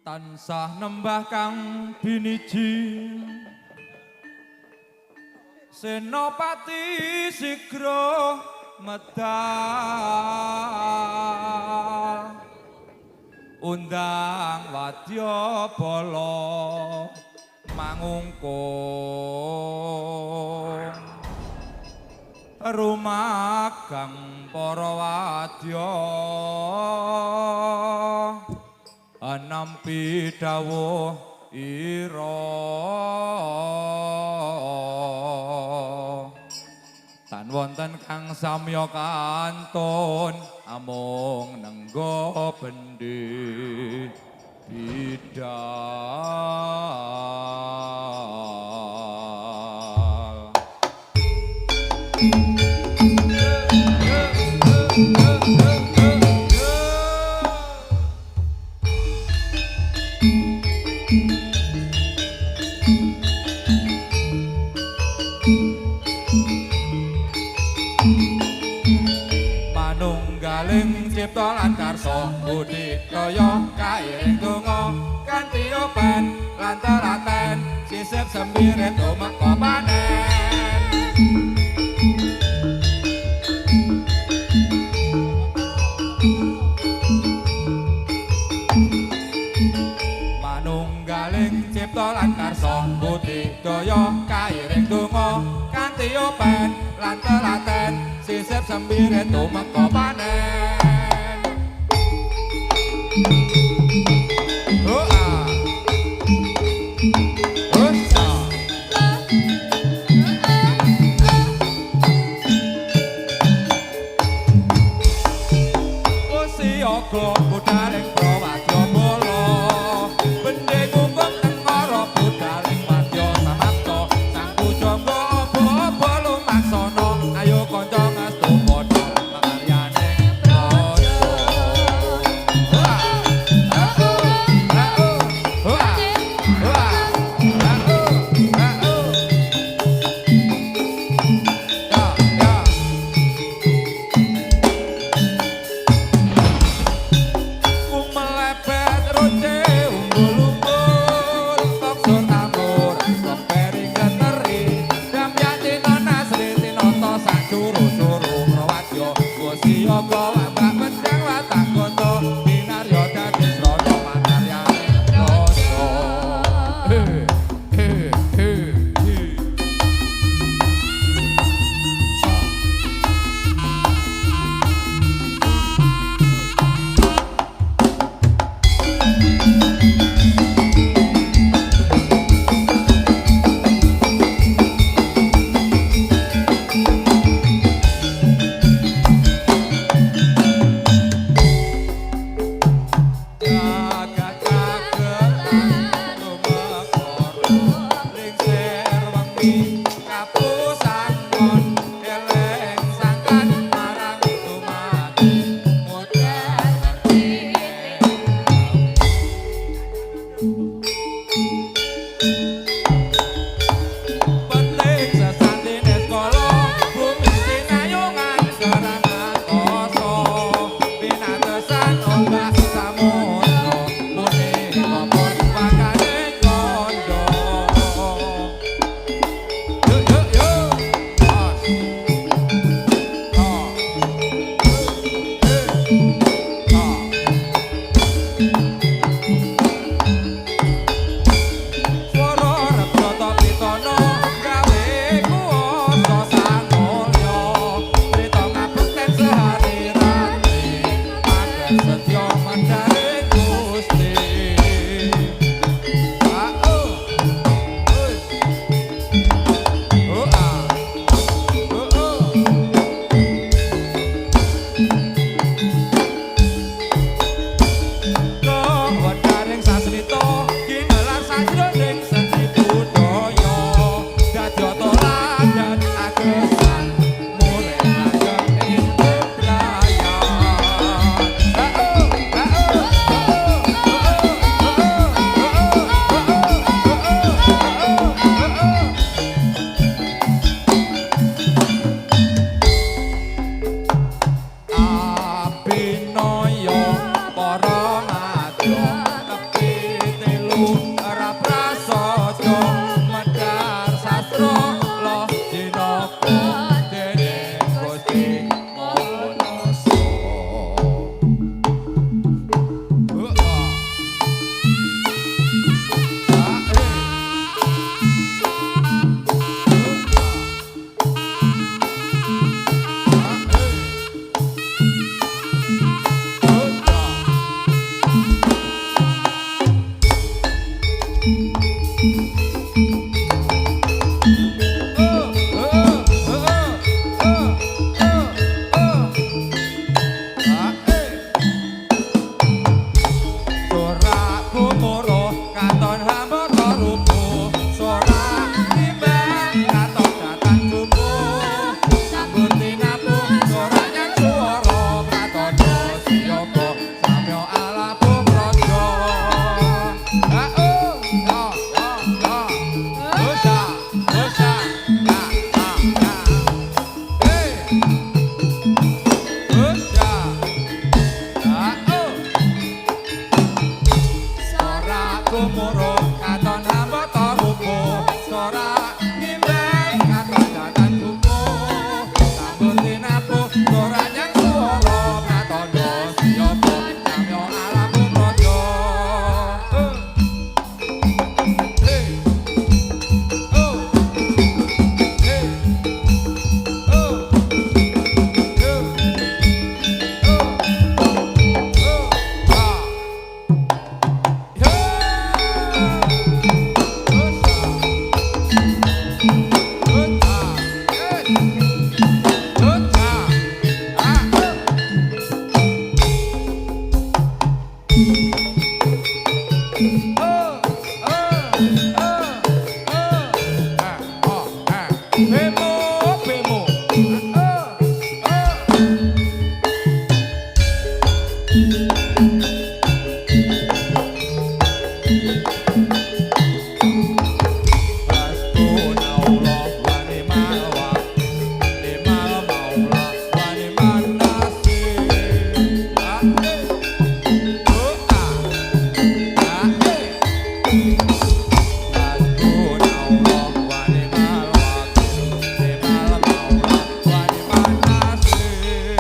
tansah nembah kang biniji Senopati sigra medal undang wadya bala mangungkung rumagang para wadya nampi dawuh ira tan wonten kang samya kantun amung nenggo bendhe bidal manunggaling cipta lan karsa budidaya kairing donga kanthi open lan teraten sisip sembirit tumeka panen manunggaling cipta lan karsa budidaya kairing donga kanthi open lan teraten sisip sembirit tumeka panen Siaga budaling prawadya bala bendhe kumpul tengara budaling wadya samapta sang pujangga apa-apa lumaksana ayo kanca ngastu padha mangaryane praja Bemo, bemo. Hasbunallah wa ni'mal wakil, ni'mal maula wa ni'man nasir. Hasbunallah wa ni'mal wakil, ni'mal maula wa ni'man nasir.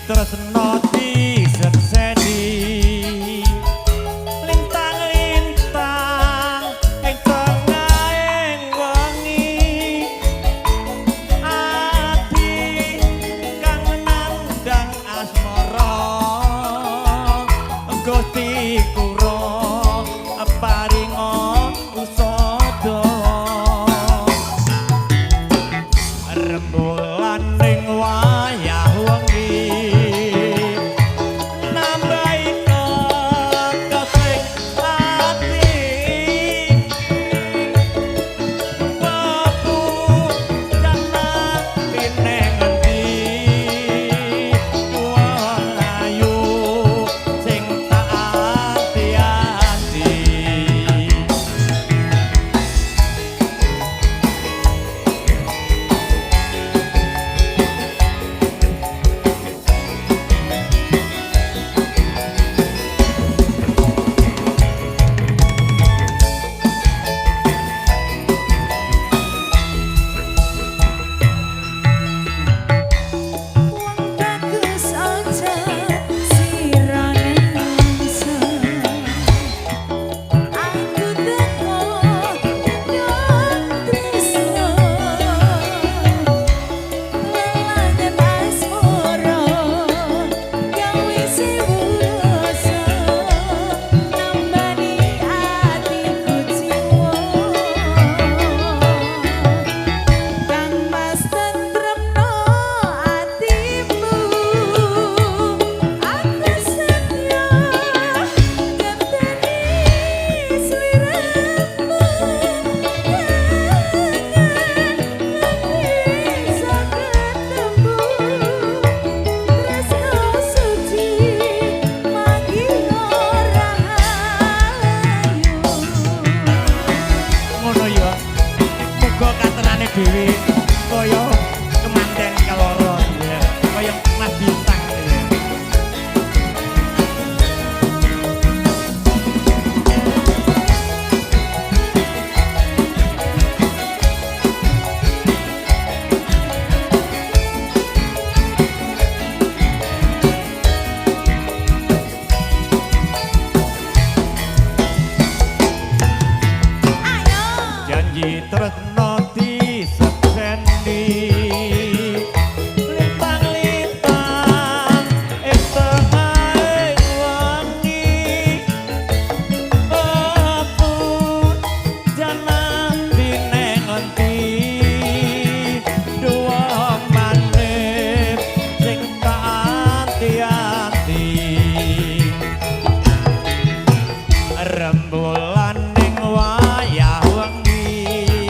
tresno disekseni lintang-lintang ing tengahing wengi ati kang nandang asmara Gusti kura paringa usada rembulan ning wayah wengi nambahi kekasih ati babu jangan pineng endi wong ayu sing tak ati-ati bagus aja sirane mangsa aku teko nyong tresno lelagen asmara gawe sewurasa nambani atiku jiwa kang mas tentremno atimu aku setya ngenteni sliramu bisa ketemu tresno suci magi ora ayu ngono ya muga katenane dhewe kaya kemanten kaloro ya kaya Mas Bintang ya. Janji tresno disekseni lintang-lintang ing tengahing wengi apun jaman dineng endi dua maneh sing tak ati-ati rembulan ning wayah wengi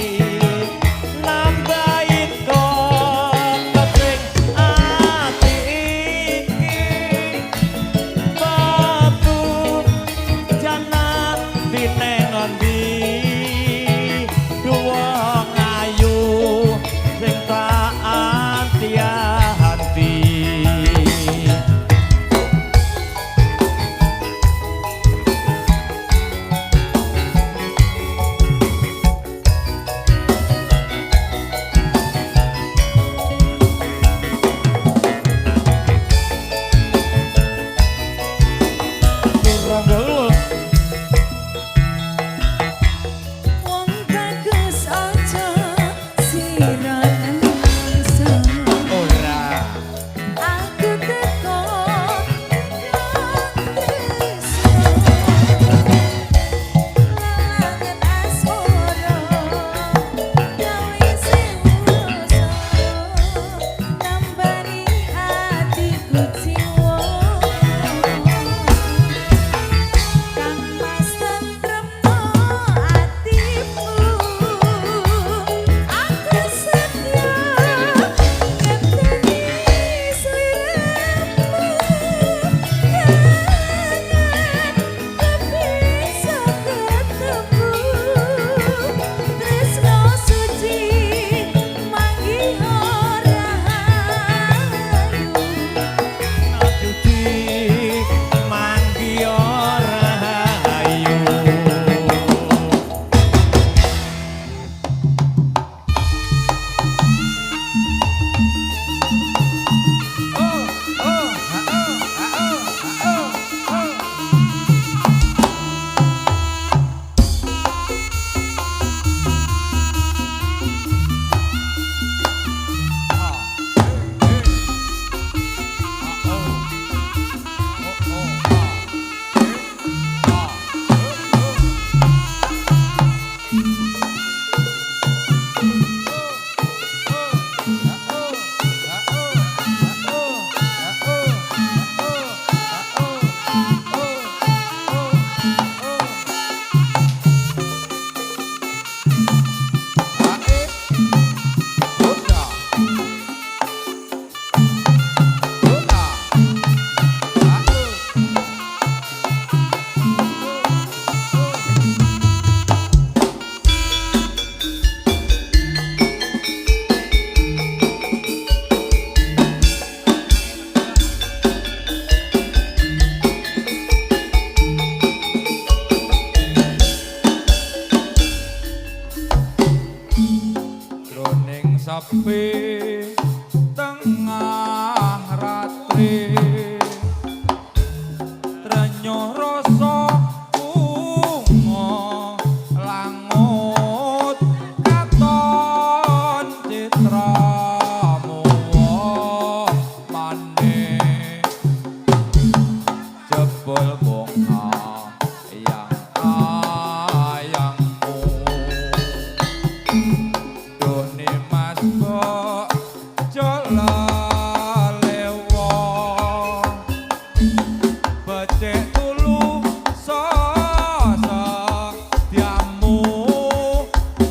jroning sepi tengah ratri trenyuh rasa bunga langut katon citramu manis jebul bunga yang ayangmu doni mas kok jolalewo becik tulu sosediamu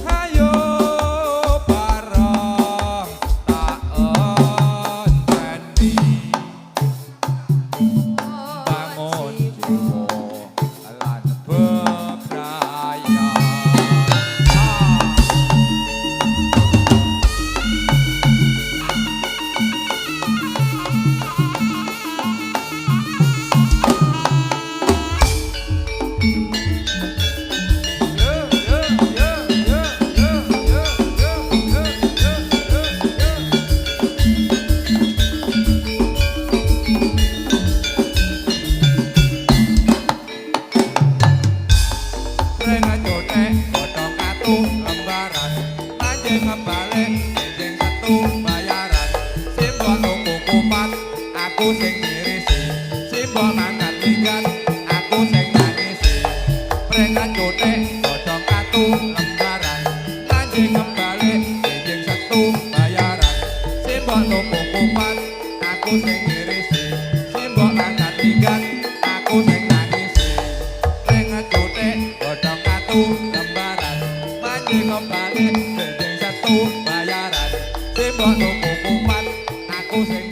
ayo bareng tak enteni bangun jiwa lan bebraya Renga jotek godhong katu lembaran manjing ngebalik enjing setu bayaran simbol tuku kupat aku sing ngirisi simbol mangkat minggat aku sing nangisi renga jotek godhong katu lembaran manjing ngebalik enjing setu bayaran simbol tuku kupat aku sing ngirisi simbol mangkat minggat aku sing nangisi renga jotek godhong katu lembaran manjing kembali benjing satu bayaran simbol tuku kupat aku sing